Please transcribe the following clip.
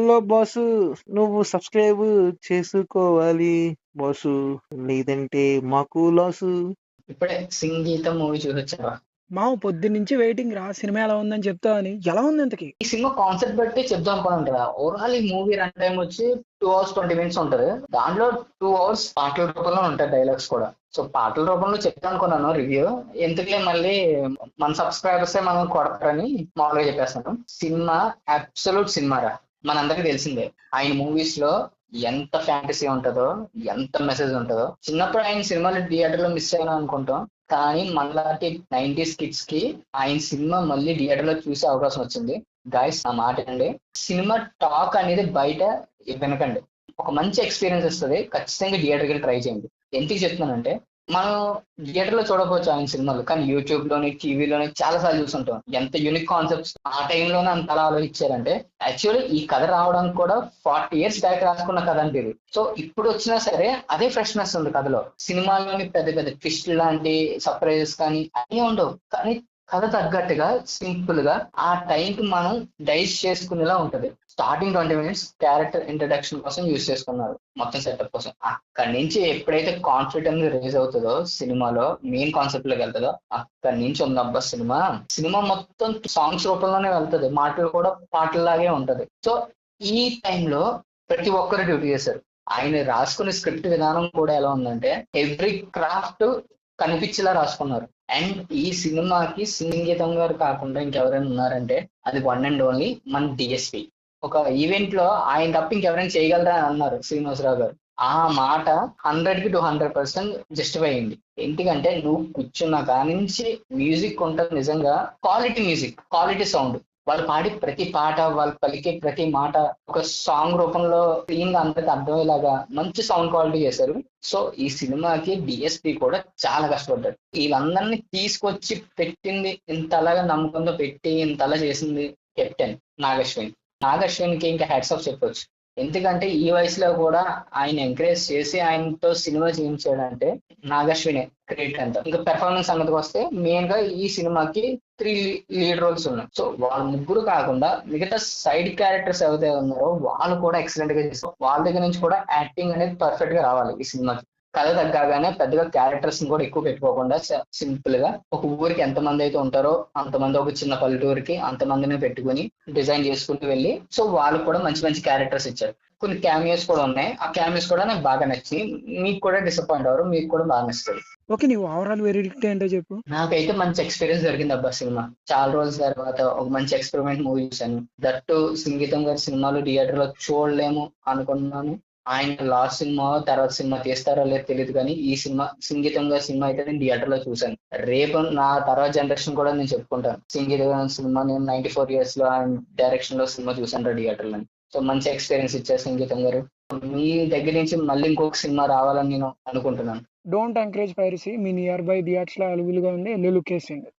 Hello boss, నువ్వు subscribe చేసుకోవాలి boss, లేదంటే మాకు లాసు. ఇప్పుడే సంగీతం మూవీ చూసొచ్చావా? మామ పొద్దున్నుంచి వెయిటింగ్ రా సినిమా ఎలా ఉందని చెప్తావని. ఎలా ఉంది ఇంతకి? ఈ సినిమా కాన్సెప్ట్ బట్టి చెప్దాం అనుకున్నాను కదా. ఓవరాల్ ఈ మూవీ రన్ టైం వచ్చి 2 hours 20 minutes ఉంటది. దాంట్లో 2 hours పాటల రూపంలో ఉంటాయి, డైలాగ్స్ కూడా. సో పాటల రూపంలో చెప్తాను అనుకున్నాను రివ్యూ. ఎందుకులే మళ్ళీ మన సబ్స్క్రైబర్స్ మనం కొడతారని మామూలుగా చెప్పేస్తాను. సినిమా అబ్సల్యూట్ సినిమా రా. మనందరికీ తెలిసిందే ఆయన మూవీస్ లో ఎంత ఫ్యాంటసీ ఉంటుందో, ఎంత మెసేజ్ ఉంటుందో. చిన్నప్పుడు ఆయన సినిమాలు థియేటర్ లో మిస్ అయ్యాను అనుకుంటాం, కానీ మనలాంటి 90s కిడ్స్ కి ఆయన సినిమా మళ్ళీ థియేటర్ లో చూసే అవకాశం వచ్చింది. గాయస్ నా మాట అండి, సినిమా టాక్ అనేది బయట వినకండి. ఒక మంచి ఎక్స్పీరియన్స్ వస్తుంది, ఖచ్చితంగా థియేటర్కి వెళ్ళి ట్రై చేయండి. ఎందుకు చెప్తున్నానంటే, మనం థియేటర్ లో చూడకపోవచ్చు ఆయన సినిమాలు, కానీ యూట్యూబ్ లోని టీవీలోని చాలా సార్లు చూస్తుంటాం. ఎంత యూనిక్ కాన్సెప్ట్స్ ఆ టైంలోనే అంత అలా ఆలోచించారంటే, యాక్చువల్లీ ఈ కథ రావడానికి కూడా 40 years బ్యాక్ రాసుకున్న కథ అంటే ఇది. సో ఇప్పుడు వచ్చినా సరే అదే ఫ్రెష్నెస్ ఉంది కథలో. సినిమాలోని పెద్ద పెద్ద ట్విస్ట్ లాంటి సర్ప్రైజెస్ కానీ అన్నీ ఉండవు, కానీ కథ తగ్గట్టుగా సింపుల్ గా ఆ టైంకి మనం డైజెస్ట్ చేసుకునేలా ఉంటది. స్టార్టింగ్ 20 minutes క్యారెక్టర్ ఇంట్రడక్షన్ కోసం యూజ్ చేసుకున్నారు, మొత్తం సెటప్ కోసం. అక్కడి నుంచి ఎప్పుడైతే కాన్ఫిడెంట్ రిలీజ్ అవుతుందో, సినిమాలో మెయిన్ కాన్సెప్ట్ లోకి వెళ్తుందో, అక్కడి నుంచి ఉందబ్బా సినిమా. సినిమా మొత్తం సాంగ్స్ రూపంలోనే వెళ్తుంది, మాటలు కూడా పాటల్లాగే ఉంటది. సో ఈ టైంలో ప్రతి ఒక్కరు డ్యూటీ చేశారు. ఆయన రాసుకునే స్క్రిప్ట్ విధానం కూడా ఎలా ఉందంటే, ఎవ్రీ క్రాఫ్ట్ కనిపించేలా రాసుకున్నారు. అండ్ ఈ సినిమాకి సంగీతం గారు కాకుండా ఇంకెవరైనా ఉన్నారంటే అది వన్ అండ్ ఓన్లీ మన డిఎస్పి. ఒక ఈవెంట్ లో ఆయన తప్ప ఇంకెవరైనా చేయగలరా అని అన్నారు శ్రీనివాసరావు గారు. ఆ మాట 100 to 100% జస్టిఫై అయింది. ఎందుకంటే నువ్వు కూర్చున్న కానించి మ్యూజిక్ ఉంటుంది, నిజంగా క్వాలిటీ మ్యూజిక్, క్వాలిటీ సౌండ్. వాళ్ళు పాడి ప్రతి పాట, వాళ్ళు పలికే ప్రతి మాట ఒక సాంగ్ రూపంలో క్లీన్ గా అందరికి అర్థమయ్యేలాగా మంచి సౌండ్ క్వాలిటీ చేశారు. సో ఈ సినిమాకి డిఎస్పి కూడా చాలా కష్టపడ్డాడు. వీళ్ళందరినీ తీసుకొచ్చి పెట్టింది, ఇంతలాగా నమ్మకంతో పెట్టి ఇంతలా చేసింది కెప్టెన్ నాగశ్విన్. నాగశ్విన్కి ఇంకా హ్యాట్స్ ఆఫ్ చెప్పొచ్చు. ఎందుకంటే ఈ వయసులో కూడా ఆయన ఎంకరేజ్ చేసి ఆయనతో సినిమా చేయించాడంటే నాగశ్వినే క్రెడిట్ అంతా. ఇంకా పెర్ఫార్మెన్స్ సంగతికి వస్తే మెయిన్ గా ఈ సినిమాకి 3 లీడ్ రోల్స్ ఉన్నాయి. సో వాళ్ళ ముగ్గురు కాకుండా మిగతా సైడ్ క్యారెక్టర్స్ ఎవరైతే ఉన్నారో వాళ్ళు కూడా ఎక్సలెంట్ గా చేస్తారు. వాళ్ళ దగ్గర నుంచి కూడా యాక్టింగ్ అనేది పర్ఫెక్ట్ గా రావాలి ఈ సినిమాకి. కథ తగ్గగానే పెద్దగా క్యారెక్టర్స్ ని కూడా ఎక్కువ పెట్టుకోకుండా సింపుల్ గా ఒక ఊరికి ఎంతమంది అయితే ఉంటారో అంతమంది, ఒక చిన్న పల్లెటూరికి అంతమందిని పెట్టుకుని డిజైన్ చేసుకుంటూ వెళ్ళి, సో వాళ్ళు కూడా మంచి మంచి క్యారెక్టర్స్ ఇచ్చారు. కొన్ని క్యామియోస్ కూడా ఉన్నాయి, ఆ క్యామియోస్ కూడా నాకు బాగా నచ్చి, మీకు కూడా డిసప్పాయింట్ అవ్వరు, మీకు కూడా బాగా నచ్చుతుంది. ఓకే, నీ ఓవరాల్ వెరిడిక్ట్ ఏంటో చెప్పు. నాకైతే మంచి ఎక్స్పీరియన్స్ జరిగింది అబ్బా సినిమా. చాలా రోజుల తర్వాత ఒక మంచి ఎక్స్పెరిమెంట్ మూవీ చూశాను. దట్టు సంగీతం గారి సినిమాలు థియేటర్ లో చూడలేము అనుకున్నాను. ఆయన లాస్ట్ సినిమా తర్వాత సినిమా తీస్తారో లేదో తెలియదు, కానీ ఈ సినిమా సంగీతం గారి సినిమా అయితే నేను థియేటర్ లో చూశాను. రేపు నా తర్వాత జనరేషన్ కూడా నేను చెప్పుకుంటాను, సంగీతం గారి సినిమా నేను 94 years లో ఆయన డైరెక్షన్ లో సినిమా చూశాను థియేటర్ లో. సో మంచి ఎక్స్పీరియన్స్ ఇచ్చారు సంగీతం గారు. మీ దగ్గర నుంచి మళ్ళీ ఇంకొక సినిమా రావాలని నేను అనుకుంటున్నాను. Don't encourage piracy. Me near by theatres లో అవైలబుల్ గా ఉంది, వెళ్ళి లుక్ వేసేయండి.